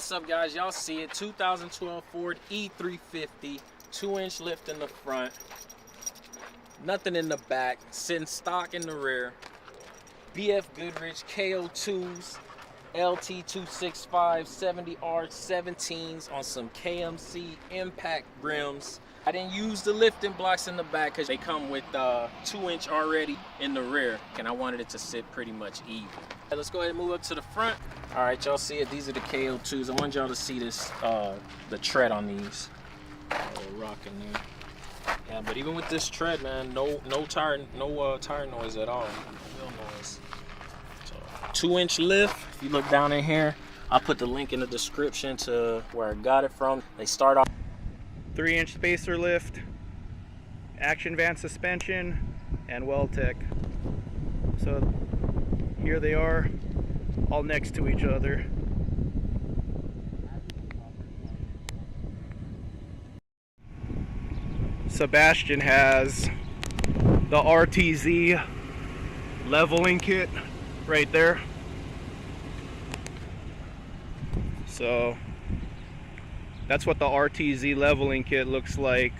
What's up, guys? Y'all see it. 2012 Ford E350, 2-inch lift in the front, nothing in the back, sitting stock in the rear. BF Goodrich KO2s, LT265 70R17s on some KMC impact rims. I didn't use the lifting blocks in the back because they come with 2-inch already in the rear, and I wanted it to sit pretty much even. Right, let's go ahead and move up to the front. All right, y'all see it. These are the KO2s. I want y'all to see this, the tread on these. Rock in there. Yeah, but even with this tread, man, no tire noise at all. No wheel noise. So, 2-inch lift. If you look down in here, I'll put the link in the description to where I got it from. They start off 3-inch spacer lift, Action Van suspension, and Well-Tech. So here they are, all next to each other. Sebastian has the RTZ leveling kit right there. So that's what the RTZ leveling kit looks like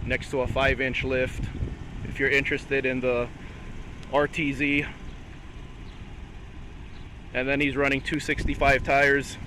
next to a 5-inch lift. If you're interested in the RTZ. And then he's running 265 tires.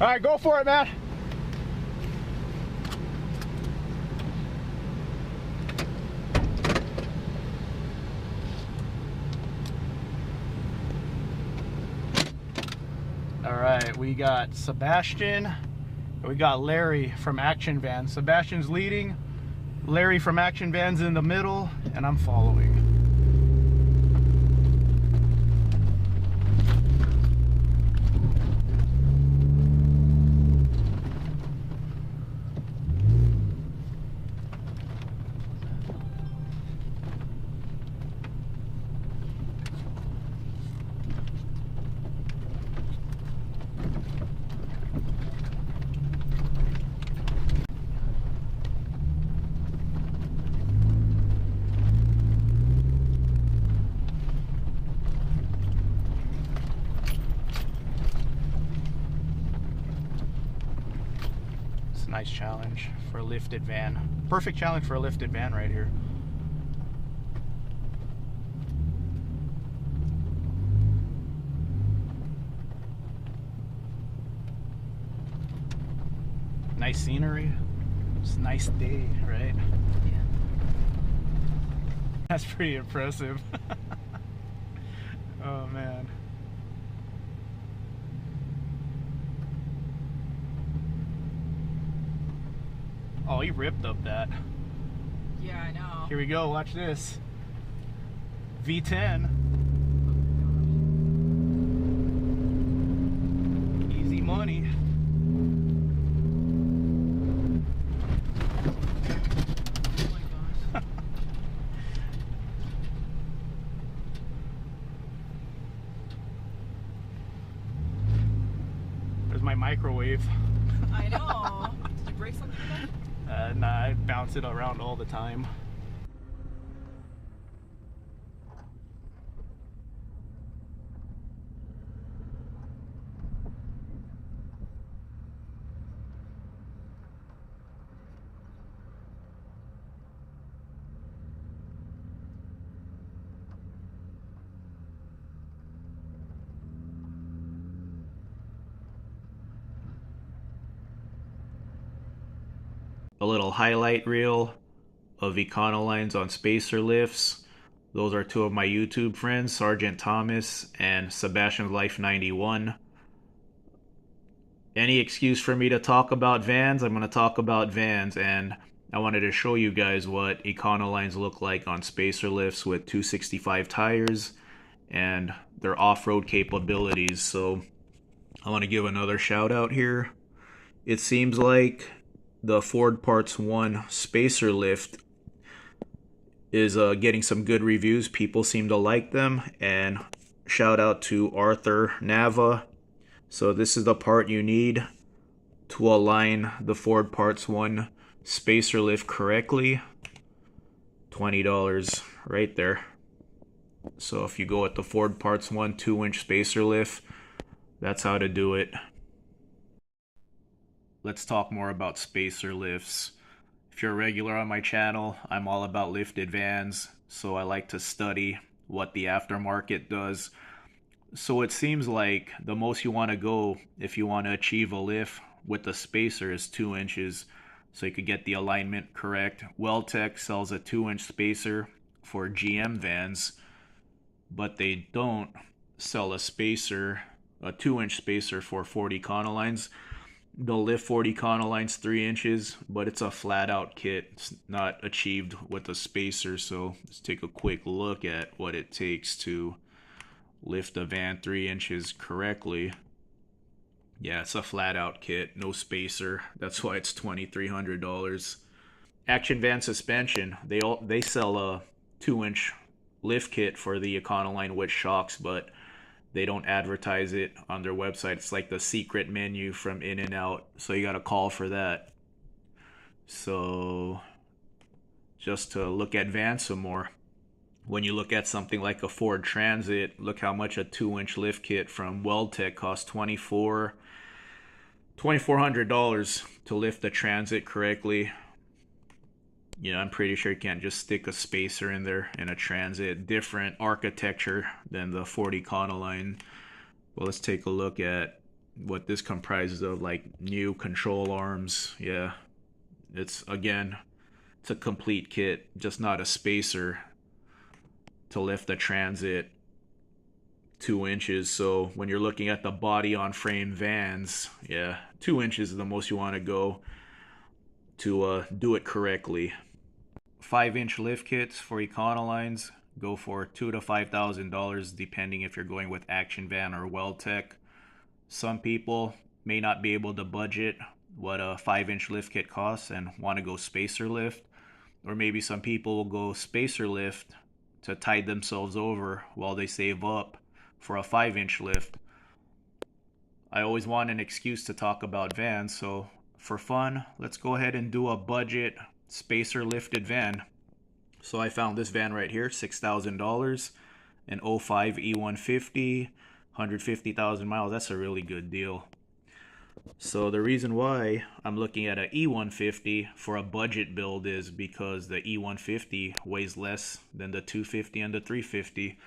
All right, go for it, man. All right, we got Sebastian, and we got Larry from Action Vans. Sebastian's leading, Larry from Action Vans in the middle, and I'm following. Nice challenge for a lifted van. Perfect challenge for a lifted van right here. Nice scenery. It's a nice day, right? Yeah. That's pretty impressive. Oh man. Oh, he ripped up that. Yeah, I know. Here we go, watch this. V10. Easy money. Oh my gosh. There's my microwave. I know. Did you break something again? Nah, I bounce it around all the time. A little highlight reel of Econolines on spacer lifts. Those are two of my YouTube friends, Sergeant Thomas and Sebastian's Life 91. any excuse for me to talk about Vans, I'm going to talk about Vans. And I wanted to show you guys what Econolines look like on spacer lifts with 265 tires and their off-road capabilities. So I want to give another shout out here. It seems like the Ford Parts 1 spacer lift is getting some good reviews. People seem to like them. And shout out to Arthur Nava. So this is the part you need to align the Ford Parts 1 spacer lift correctly. $20 right there. So if you go with the Ford Parts 1 2-inch spacer lift, that's how to do it. Let's talk more about spacer lifts. If you're a regular on my channel, I'm all about lifted vans, so I like to study what the aftermarket does. So it seems like the most you want to go if you want to achieve a lift with the spacer is 2 inches, so you could get the alignment correct. Weldtech sells a 2-inch spacer for GM vans, but they don't sell a 2-inch spacer for Ford Econolines. They'll lift Ford Econolines 3 inches, but it's a flat out kit. It's not achieved with a spacer. So let's take a quick look at what it takes to lift a van 3 inches correctly. Yeah, it's a flat out kit, no spacer. That's why it's $2,300. Action Van Suspension, they sell a 2-inch lift kit for the Econoline with shocks, but they don't advertise it on their website. It's like the secret menu from In-N-Out, so you gotta call for that. So just to look at vans some more, when you look at something like a Ford Transit, look how much a 2-inch lift kit from Weldtech costs. $2,400 to lift the Transit correctly. You know, I'm pretty sure you can't just stick a spacer in there in a Transit. Different architecture than the Ford Econoline. Well, let's take a look at what this comprises of, like new control arms. Yeah, it's a complete kit, just not a spacer to lift the Transit 2 inches. So when you're looking at the body on frame vans, yeah, 2 inches is the most you want to go to do it correctly. 5-inch lift kits for Econolines go for $2,000 to $5,000 depending if you're going with Action Van or Weldtech. Some people may not be able to budget what a 5-inch lift kit costs and want to go spacer lift, or maybe some people will go spacer lift to tide themselves over while they save up for a 5-inch lift. I always want an excuse to talk about vans, so for fun, let's go ahead and do a budget spacer lifted van. So I found this van right here, $6,000, an 05 E150, 150,000 miles. That's a really good deal. So the reason why I'm looking at an E150 for a budget build is because the E150 weighs less than the 250 and the 350.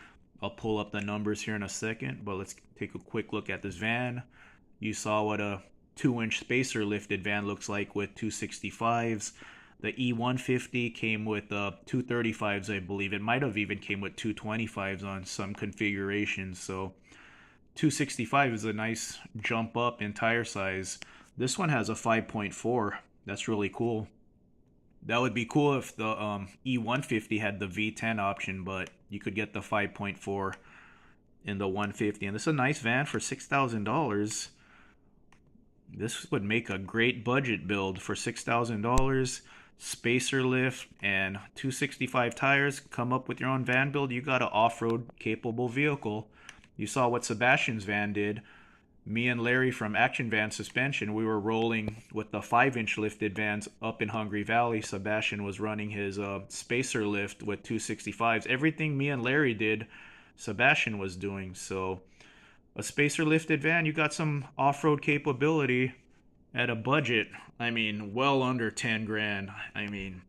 I'll pull up the numbers here in a second, but let's take a quick look at this van. You saw what a 2-inch spacer lifted van looks like with 265s. The E150 came with 235s, I believe. It might have even came with 225s on some configurations. So 265 is a nice jump up in tire size. This one has a 5.4. That's really cool. That would be cool if the E150 had the V10 option, but you could get the 5.4 in the 150. And this is a nice van for $6,000. This would make a great budget build for $6,000. Spacer lift and 265 tires. Come up with your own van build. You got an off-road capable vehicle. You saw what Sebastian's van did. Me and Larry from Action Van Suspension, we were rolling with the 5-inch lifted vans up in Hungry Valley. Sebastian was running his spacer lift with 265s. Everything me and Larry did, Sebastian was doing. So a spacer lifted van, you got some off-road capability at a budget. I mean, well under 10 grand. I mean,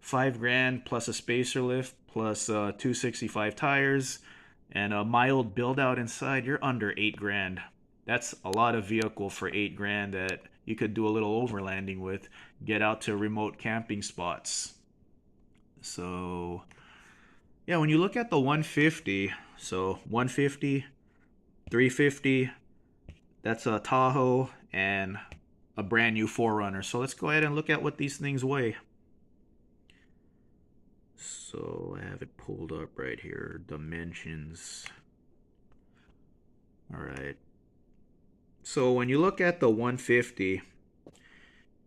5 grand plus a spacer lift plus 265 tires and a mild build out inside, you're under 8 grand. That's a lot of vehicle for 8 grand that you could do a little overlanding with, get out to remote camping spots. So yeah, when you look at the 150, so 150, 350, that's a Tahoe and a brand new 4Runner. So let's go ahead and look at what these things weigh. So I have it pulled up right here, dimensions. All right. So when you look at the 150,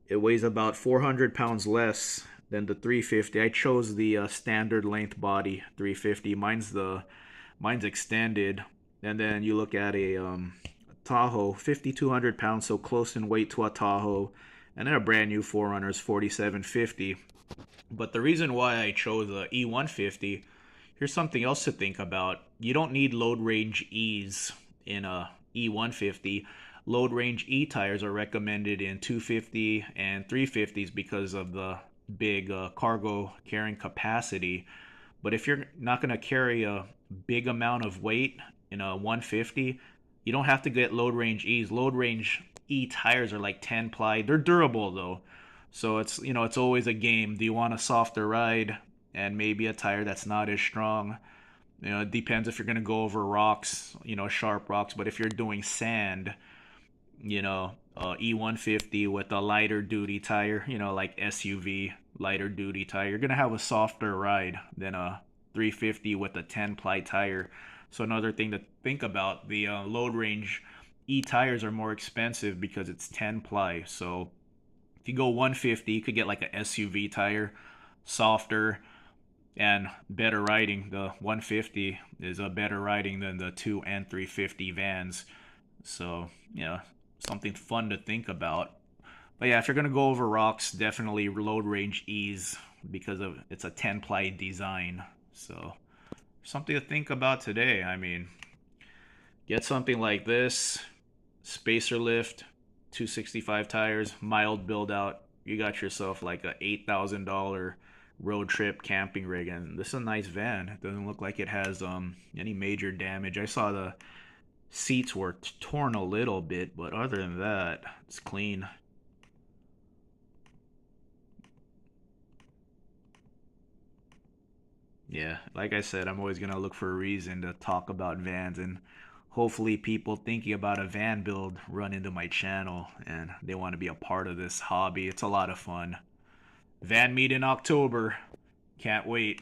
it weighs about 400 pounds less than the 350. I chose the standard length body 350. Mine's extended. And then you look at a Tahoe, 5,200 pounds, so close in weight to a Tahoe. And then a brand new 4Runner is 4,750. But the reason why I chose a E150, here's something else to think about. You don't need load range E's in a E150. Load range E tires are recommended in 250 and 350s because of the big cargo carrying capacity. But if you're not going to carry a big amount of weight in a 150, you don't have to get load range E's. Load range E tires are like 10 ply. They're durable though. So it's, you know, it's always a game. Do you want a softer ride and maybe a tire that's not as strong? You know, it depends if you're going to go over rocks, you know, sharp rocks. But if you're doing sand, you know, E150 with a lighter duty tire, you know, like SUV lighter duty tire, you're going to have a softer ride than a 350 with a 10 ply tire. So another thing to think about, the load range E tires are more expensive because it's 10 ply. So if you go 150, you could get like a SUV tire, softer and better riding. The 150 is a better riding than the 2 and 350 Vans. So, you know, something fun to think about. But yeah, if you're going to go over rocks, definitely load range E's because of it's a 10 ply design. So something to think about today. I mean, get something like this, spacer lift, 265 tires, mild build out. You got yourself like a $8,000 road trip camping rig, and this is a nice van. It doesn't look like it has any major damage. I saw the seats were torn a little bit, but other than that, it's clean. Yeah, like I said, I'm always gonna look for a reason to talk about vans, and hopefully people thinking about a van build run into my channel and they want to be a part of this hobby. It's a lot of fun. Van meet in October. Can't wait.